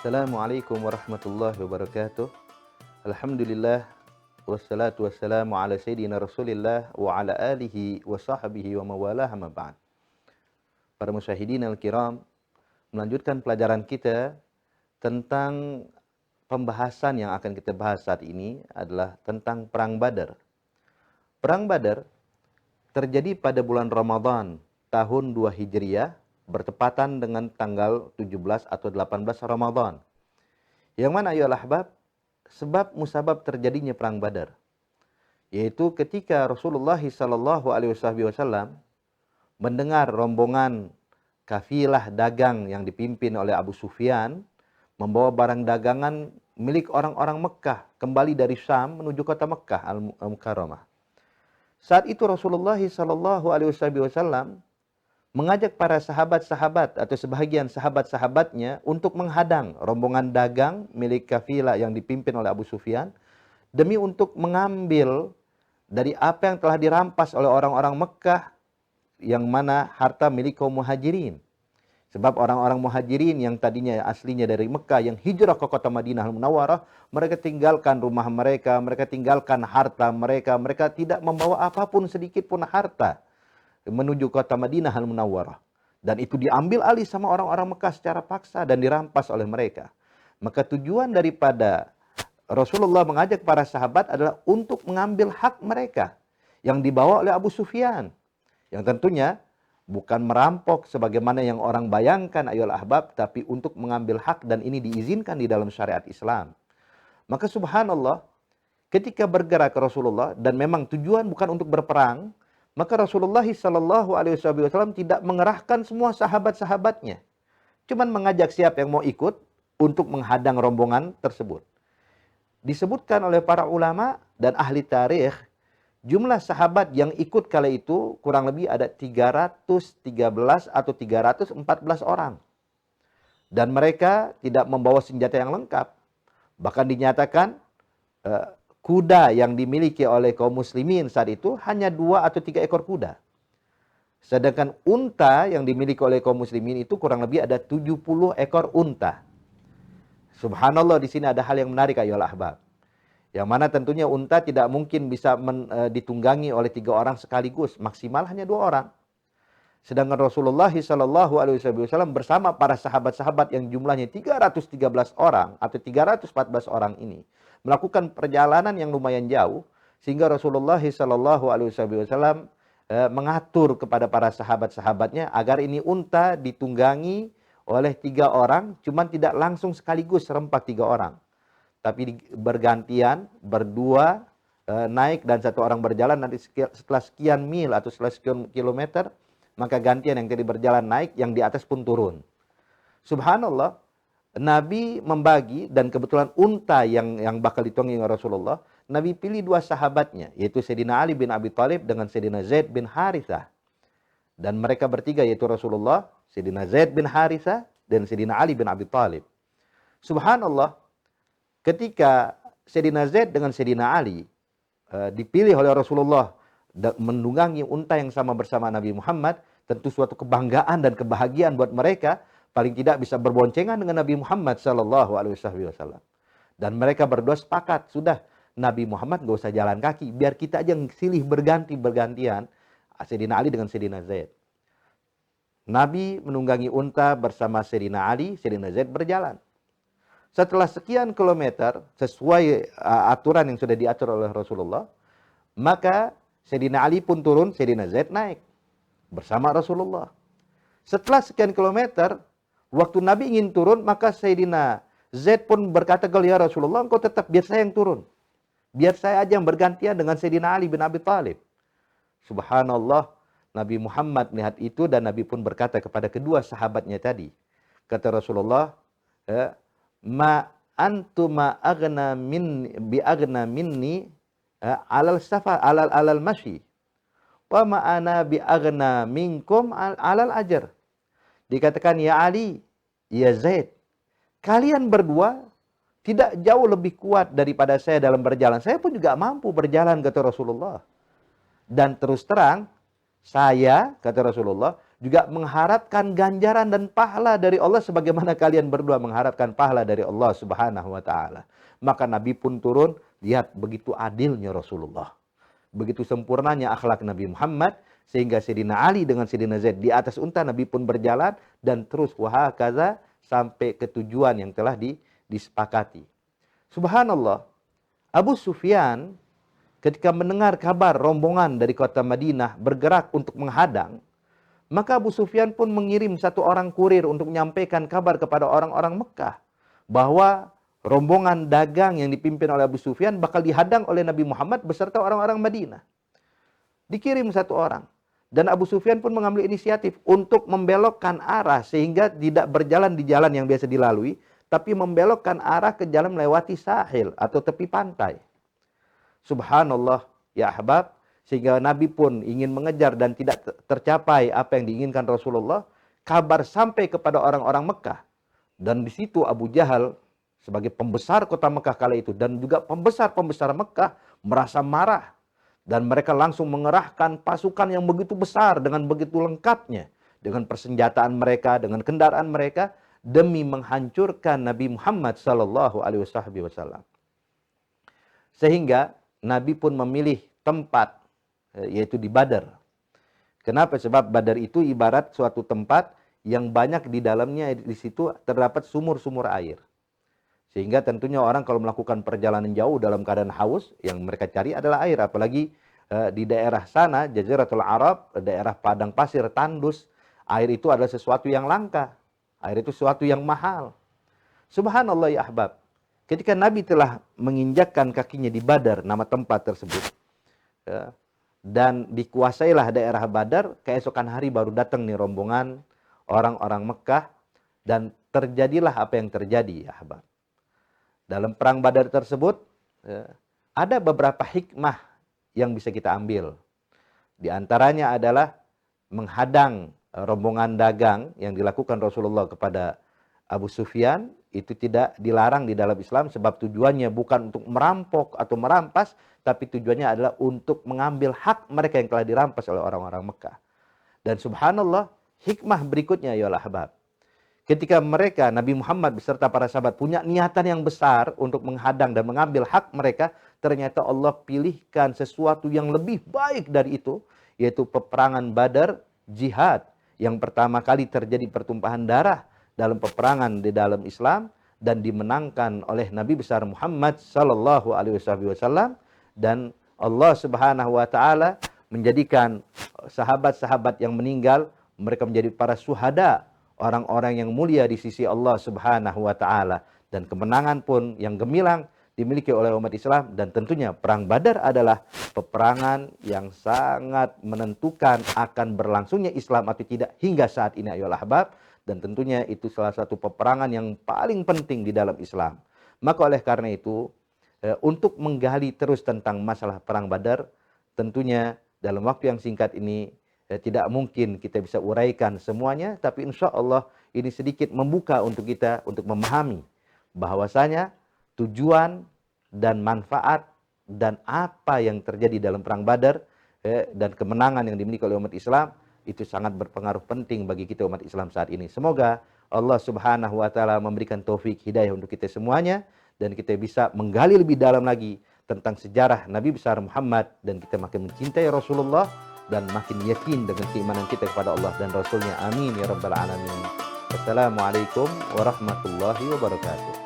Assalamualaikum warahmatullahi wabarakatuh. Alhamdulillah wassalatu wassalamu ala sayyidina Rasulillah wa ala alihi wa sahbihi wa mawalah amma ba'd. Para musyahidin al-kiram, melanjutkan pelajaran kita tentang pembahasan yang akan kita bahas saat ini adalah tentang Perang Badar. Perang Badar terjadi pada bulan Ramadan tahun 2 Hijriah, bertepatan dengan tanggal 17 atau 18 Ramadan. Yang mana ayolah ahbab, sebab musabab terjadinya Perang Badar, yaitu ketika Rasulullah SAW mendengar rombongan kafilah dagang yang dipimpin oleh Abu Sufyan membawa barang dagangan milik orang-orang Mekah kembali dari Syam menuju kota Mekah Al-Mukarramah. Saat itu Rasulullah SAW mengajak para sahabat-sahabat atau sebahagian sahabat-sahabatnya untuk menghadang rombongan dagang milik kafilah yang dipimpin oleh Abu Sufyan demi untuk mengambil dari apa yang telah dirampas oleh orang-orang Mekah, yang mana harta milik kaum muhajirin. Sebab orang-orang muhajirin yang tadinya aslinya dari Mekah yang hijrah ke kota Madinah Al-Munawwarah, mereka tinggalkan rumah mereka, mereka tinggalkan harta mereka, mereka tidak membawa apapun sedikit pun harta menuju kota Madinah Al-Munawwarah. Dan itu diambil alih sama orang-orang Mekah secara paksa dan dirampas oleh mereka. Maka tujuan daripada Rasulullah mengajak para sahabat adalah untuk mengambil hak mereka yang dibawa oleh Abu Sufyan. Yang tentunya bukan merampok sebagaimana yang orang bayangkan ayolah ahbab, tapi untuk mengambil hak, dan ini diizinkan di dalam syariat Islam. Maka subhanallah, ketika bergerak ke Rasulullah dan memang tujuan bukan untuk berperang, maka Rasulullah SAW tidak mengerahkan semua sahabat-sahabatnya. Cuman mengajak siapa yang mau ikut untuk menghadang rombongan tersebut. Disebutkan oleh para ulama dan ahli tarikh, jumlah sahabat yang ikut kala itu kurang lebih ada 313 atau 314 orang. Dan mereka tidak membawa senjata yang lengkap. Bahkan dinyatakan kuda yang dimiliki oleh kaum muslimin saat itu hanya 2 atau 3 ekor kuda. Sedangkan unta yang dimiliki oleh kaum muslimin itu kurang lebih ada 70 ekor unta. Subhanallah, di sini ada hal yang menarik ayolah ahbab. Yang mana tentunya unta tidak mungkin bisa ditunggangi oleh 3 orang sekaligus, maksimal hanya 2 orang. Sedangkan Rasulullah SAW bersama para sahabat-sahabat yang jumlahnya 313 orang atau 314 orang ini melakukan perjalanan yang lumayan jauh, sehingga Rasulullah SAW mengatur kepada para sahabat-sahabatnya agar ini unta ditunggangi oleh 3 orang, cuman tidak langsung sekaligus serempak 3 orang, tapi bergantian, berdua naik dan 1 orang berjalan. Nanti setelah sekian mil atau setelah sekian kilometer, maka gantian yang tadi berjalan naik, yang di atas pun turun. Subhanallah, Nabi membagi, dan kebetulan unta yang bakal ditunggangi Rasulullah, Nabi pilih 2 sahabatnya, yaitu Sayyidina Ali bin Abi Thalib dengan Sayyidina Zaid bin Harithah. Dan mereka bertiga, yaitu Rasulullah, Sayyidina Zaid bin Harithah, dan Sayyidina Ali bin Abi Thalib. Subhanallah, ketika Sayyidina Zaid dengan Sayyidina Ali dipilih oleh Rasulullah menunggangi unta yang sama bersama Nabi Muhammad, tentu suatu kebanggaan dan kebahagiaan buat mereka. Paling tidak bisa berboncengan dengan Nabi Muhammad SAW. Dan mereka berdua sepakat, sudah Nabi Muhammad gak usah jalan kaki, biar kita aja yang silih bergantian Sayyidina Ali dengan Sayyidina Zaid. Nabi menunggangi unta bersama Sayyidina Ali, Sayyidina Zaid berjalan. Setelah sekian kilometer, sesuai aturan yang sudah diatur oleh Rasulullah, maka Sayyidina Ali pun turun, Sayyidina Zaid naik bersama Rasulullah. Setelah sekian kilometer, waktu Nabi ingin turun, maka Sayyidina Zaid pun berkata, ya Rasulullah, engkau tetap, biar saya yang turun. Biar saya aja yang bergantian dengan Sayyidina Ali bin Abi Thalib. Subhanallah, Nabi Muhammad melihat itu dan Nabi pun berkata kepada kedua sahabatnya tadi. Kata Rasulullah, ma antuma agna minni alal masyi wa ma ana bi agna minkum alal ajar. Dikatakan, ya Ali, ya Zaid, kalian berdua tidak jauh lebih kuat daripada saya dalam berjalan. Saya pun juga mampu berjalan, kata Rasulullah. Dan terus terang, saya, kata Rasulullah, juga mengharapkan ganjaran dan pahala dari Allah sebagaimana kalian berdua mengharapkan pahala dari Allah Subhanahu wa taala. Maka Nabi pun turun, lihat begitu adilnya Rasulullah. Begitu sempurnanya akhlak Nabi Muhammad, sehingga Sayyidina Ali dengan Sayyidina Zaid di atas unta, Nabi pun berjalan dan terus wahakaza sampai ke tujuan yang telah disepakati. Subhanallah, Abu Sufyan ketika mendengar kabar rombongan dari kota Madinah bergerak untuk menghadang, maka Abu Sufyan pun mengirim satu orang kurir untuk menyampaikan kabar kepada orang-orang Mekah bahwa rombongan dagang yang dipimpin oleh Abu Sufyan bakal dihadang oleh Nabi Muhammad beserta orang-orang Madinah. Dikirim satu orang. Dan Abu Sufyan pun mengambil inisiatif untuk membelokkan arah sehingga tidak berjalan di jalan yang biasa dilalui, tapi membelokkan arah ke jalan melewati sahil atau tepi pantai. Subhanallah ya ahbab, sehingga Nabi pun ingin mengejar dan tidak tercapai apa yang diinginkan Rasulullah. Kabar sampai kepada orang-orang Mekah. Dan di situ Abu Jahal sebagai pembesar kota Mekah kala itu dan juga pembesar-pembesar Mekah merasa marah. Dan mereka langsung mengerahkan pasukan yang begitu besar dengan begitu lengkapnya. Dengan persenjataan mereka, dengan kendaraan mereka. Demi menghancurkan Nabi Muhammad SAW. Sehingga Nabi pun memilih tempat, yaitu di Badar. Kenapa? Sebab Badar itu ibarat suatu tempat yang banyak di dalamnya, di situ terdapat sumur-sumur air. Sehingga tentunya orang kalau melakukan perjalanan jauh dalam keadaan haus, yang mereka cari adalah air. Apalagi di daerah sana, Jaziratul Arab, daerah padang pasir, tandus, air itu adalah sesuatu yang langka. Air itu sesuatu yang mahal. Subhanallah ya ahbab. Ketika Nabi telah menginjakkan kakinya di Badar, nama tempat tersebut, ya, dan dikuasailah daerah Badar, keesokan hari baru datang nih rombongan orang-orang Mekah, dan terjadilah apa yang terjadi ya ahbab. Dalam perang Badar tersebut, ya, ada beberapa hikmah yang bisa kita ambil. Di antaranya adalah menghadang rombongan dagang yang dilakukan Rasulullah kepada Abu Sufyan, itu tidak dilarang di dalam Islam sebab tujuannya bukan untuk merampok atau merampas, tapi tujuannya adalah untuk mengambil hak mereka yang telah dirampas oleh orang-orang Mekah. Dan subhanallah, hikmah berikutnya ya ahbab. Ketika mereka, Nabi Muhammad beserta para sahabat punya niatan yang besar untuk menghadang dan mengambil hak mereka, ternyata Allah pilihkan sesuatu yang lebih baik dari itu, yaitu peperangan Badar, jihad. Yang pertama kali terjadi pertumpahan darah dalam peperangan di dalam Islam dan dimenangkan oleh Nabi besar Muhammad sallallahu alaihi wasallam, dan Allah Subhanahu wa taala menjadikan sahabat-sahabat yang meninggal mereka menjadi para syuhada, orang-orang yang mulia di sisi Allah Subhanahu wa taala, dan kemenangan pun yang gemilang dimiliki oleh umat Islam. Dan tentunya perang Badar adalah peperangan yang sangat menentukan akan berlangsungnya Islam atau tidak hingga saat ini ayolah ahbab. Dan tentunya itu salah satu peperangan yang paling penting di dalam Islam. Maka oleh karena itu, untuk menggali terus tentang masalah perang Badar, tentunya dalam waktu yang singkat ini tidak mungkin kita bisa uraikan semuanya, tapi insya Allah ini sedikit membuka untuk kita untuk memahami bahwasanya tujuan dan manfaat dan apa yang terjadi dalam perang Badar dan kemenangan yang dimiliki oleh umat Islam, itu sangat berpengaruh penting bagi kita umat Islam saat ini. Semoga Allah Subhanahu wa taala memberikan taufik hidayah untuk kita semuanya dan kita bisa menggali lebih dalam lagi tentang sejarah Nabi besar Muhammad, dan kita makin mencintai Rasulullah dan makin yakin dengan keimanan kita kepada Allah dan Rasulnya. Amin ya rabbal alamin. Wassalamualaikum warahmatullahi wabarakatuh.